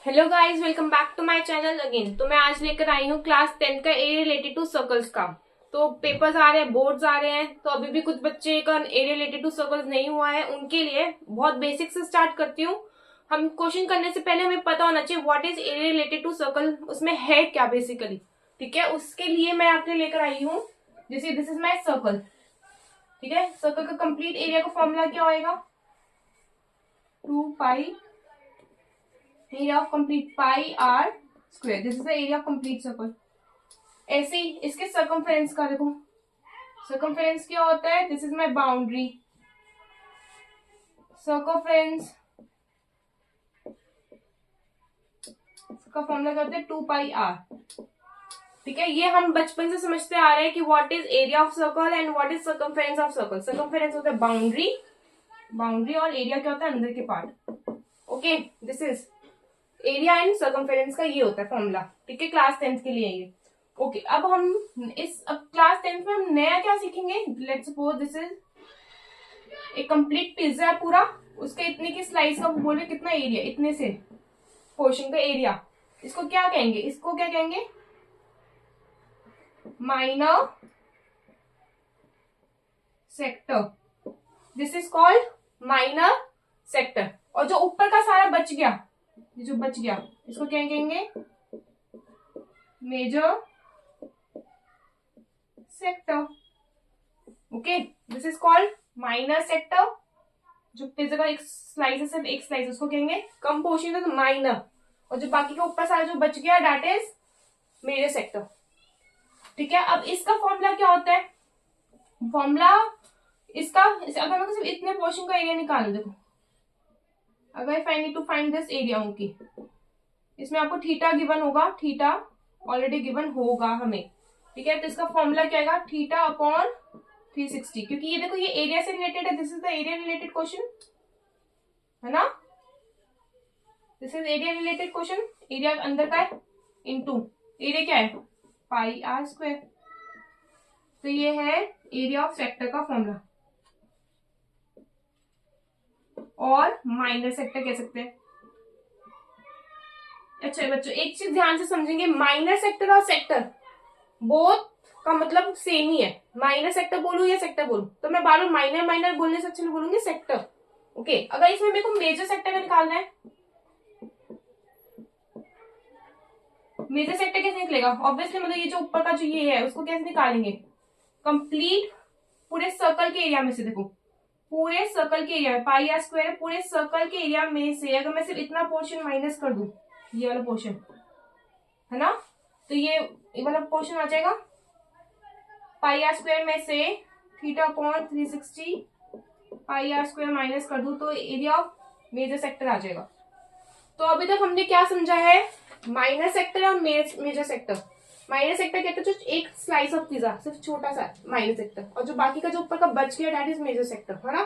Hello guys, welcome back to my channel again. तो मैं आज लेकर आई हूँ क्लास 10 का एरिया रिलेटेड टू सर्कल्स का। तो पेपर्स आ रहे हैं, बोर्ड्स आ रहे हैं, तो अभी भी कुछ बच्चे का एरिया रिलेटेड टू सर्कल्स नहीं हुआ है, उनके लिए बहुत बेसिक से स्टार्ट करती हूँ। हम क्वेश्चन करने से पहले हमें पता होना चाहिए what is area related to circle, उसमें है क्या बेसिकली। ठीक है, उसके लिए मैं आपके लेकर आई हूँ जैसे दिस इज माई सर्कल। ठीक है, सर्कल का कंप्लीट एरिया का फॉर्मूला क्या होएगा? 2 पाई area of complete pi r square. This is the area of complete circle. ऐसे ही इसके circumference का देखो, circumference क्या होता है? This is my boundary. Circumference का फॉर्मूला क्या होता है? 2 पाई r. ठीक है, ये हम बचपन से समझते आ रहे हैं कि what is area of circle and what is circumference of circle. Circumference होता है बाउंड्री, बाउंड्री और एरिया क्या होता है? अंदर के part. Okay, this is area and circumference का ये होता है फॉर्मूला। ठीक है, क्लास 10th के लिए ये। ओके, अब हम अब क्लास 10th में हम नया क्या सीखेंगे? लेट्स सपोज दिस इज एक कंप्लीट पिज्जा है पूरा, उसके इतने की स्लाइस का बोले कितना एरिया, इतने से पोर्शन का एरिया, इसको क्या कहेंगे? इसको क्या कहेंगे? Minor sector. This is called minor sector. और जो ऊपर का सारा बच गया, ये जो बच गया, इसको क्या कहेंगे? Major sector. Okay, this is called minor sector. जो पिज्जा का एक स्लाइस है, सिर्फ एक स्लाइस, उसको कहेंगे कम पोर्शन है तो माइनर, और जो बाकी का ऊपर सारा जो बच गया दैट इज मेजर सेक्टर। ठीक है, अब इसका फॉर्मूला क्या होता है? फॉर्मूला इसका, अगर मैं सिर्फ इतने पोर्शन का एरिया निकालू, देखो अगर if I need to find this area okay, इसमें आपको थीटा गिवन होगा, थीटा ऑलरेडी गिवन होगा हमें। ठीक है, तो इसका फॉर्मूला क्या आएगा? थीटा अपॉन 360, क्योंकि ये देखो ये एरिया से रिलेटेड है। This is the area related question, है ना? This is area related question. Area अंदर का है इनटू एरिया क्या है? पाई आर स्क्वायर। तो ये है एरिया ऑफ सेक्टर का फॉर्मूला, और माइनर सेक्टर कह सकते हैं। अच्छा बच्चों, एक चीज ध्यान से समझेंगे, माइनर सेक्टर और सेक्टर बोथ का मतलब सेम ही है। माइनर सेक्टर बोलूं या सेक्टर बोलूं, तो मैं बार बार माइनर माइनर बोलने से अच्छा नहीं बोलूंगी सेक्टर। ओके, अगर इसमें मेरे को मेजर सेक्टर का निकालना है, मेजर सेक्टर कैसे निकलेगा? ऑब्वियसली मतलब ये जो ऊपर का जो ये है उसको कैसे निकालेंगे? कंप्लीट पूरे सर्कल के एरिया में से, देखो पूरे सर्कल के एरिया में पाई आर स्क्वायर, पूरे सर्कल के एरिया में से अगर मैं सिर्फ इतना पोर्शन माइनस कर दूं, ये वाला पोर्शन है ना, तो ये वाला पोर्शन आ जाएगा पाई आर स्क्वायर में से theta upon 360 pi are square minus कर दूं तो एरिया ऑफ मेजर सेक्टर आ जाएगा। तो अभी तक हमने क्या समझा है? माइनर सेक्टर और मेजर सेक्टर। माइनर सेक्टर कहते हैं जो एक स्लाइस ऑफ पिज्जा, सिर्फ छोटा सा माइनर सेक्टर, और जो बाकी का जो ऊपर का बच गया दैट इज मेजर सेक्टर, है ना?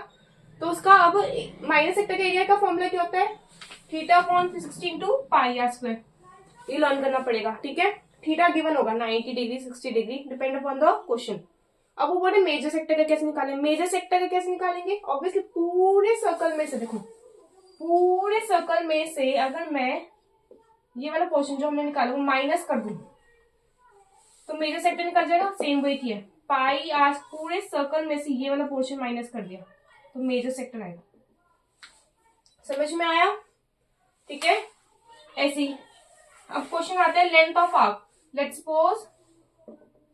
तो उसका अब माइनर सेक्टर के एरिया का फॉर्मूला क्या होता है? Theta upon 360 into pi are square. ये लर्न करना पड़ेगा। ठीक है, थीटा गिवन होगा 90 degree 60 degree depend upon the question. अब वो बोले मेजर सेक्टर का कैसे निकालेंगे? मेजर सेक्टर का कैसे निकालेंगे? ऑब्वियसली पूरे सर्कल में से, देखो पूरे सर्कल में से अगर मैं ये वाला पोर्शन जो हमने निकाला वो माइनस कर दूं तो मेजर सेक्टर निकल जाएगा। सेम वही किया, पाई आर पूरे सर्कल में से ये वाला पोर्शन माइनस कर दिया तो मेजर सेक्टर आएगा। समझ में आया? ठीक है, ऐसे ही अब क्वेश्चन आता है length of arc. Let's suppose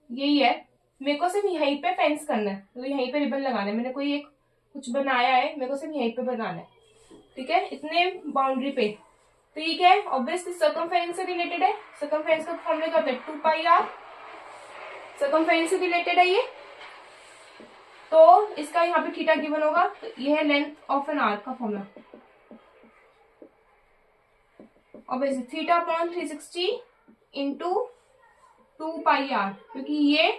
यही है, मेरे को सिर्फ यहीं पे फेंस करना है, तो यहीं पे रिबन लगाना है। मैंने कोई एक कुछ बनाया है, मेरे को सिर्फ यहीं पे बनाना है। ठीक है, इतने बाउंड्री पे। तो ये क्या है? ऑब्वियसली सर्कमफेरेंस से रिलेटेड है। सर्कमफेरेंस का फॉर्मूला क्या होता है? 2 पाई आर। सर्कमफेरेंस से रिलेटेड है ये, तो इसका यहाँ पे थीटा गिवन होगा, तो ये है लेंथ ऑफ एन आर्क का formula. Obviously theta upon 360 into 2 pi r, क्योंकि ये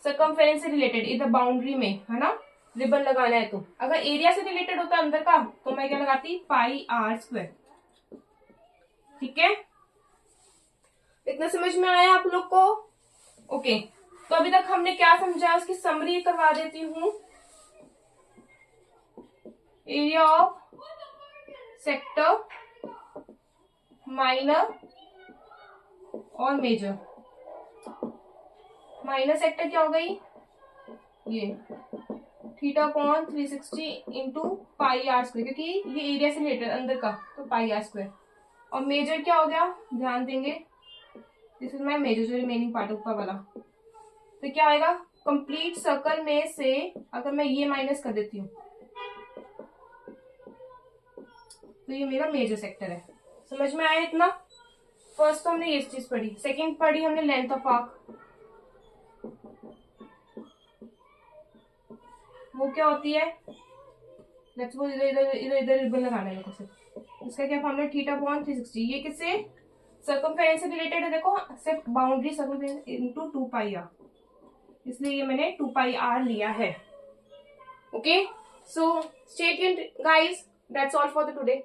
सर्कमफेरेंस से रिलेटेड इधर बाउंड्री में है ना, रिबन लगाना है। तो अगर एरिया से रिलेटेड होता अंदर का तो मैं क्या लगाती? पाई आर स्क्वायर। ठीक है, इतना समझ में आया आप लोग को? ओके, तो अभी तक हमने क्या समझा उसकी समरी करवा देती हूँ। एरिया ऑफ सेक्टर माइनर और मेजर। माइनर सेक्टर क्या हो गई, ये θ/360 इंटू पाई आर स्क्वायर, क्योंकि ये एरिया से रिलेटेड अंदर का, तो पाई आर स्क्वायर। और मेजर क्या हो गया, ध्यान देंगे, दिस इज माई मेजर, जो रिमेनिंग पार्ट ऊपर वाला। तो क्या आएगा, कंप्लीट सर्कल में से अगर मैं ये माइनस कर देती हूँ तो ये मेरा मेजर सेक्टर है। समझ में आया इतना? फर्स्ट तो हमने ये चीज पढ़ी, सेकंड पढ़ी हमने लेंथ ऑफ आर्क। वो क्या होती है, लेट्स सपोज इधर इधर इधर इधर रिबन लगाना है मेरे को सिर्फ। इसका क्या फॉर्मूला, θ/360। ये किससे, सर्कमफेरेंस से रिलेटेड है, देखो सिर्फ बाउंड्री सर्कमफेरेंस इनटू 2πr, इसलिए ये मैंने 2πr लिया है। Okay, so stay tuned guys, that's all for the today.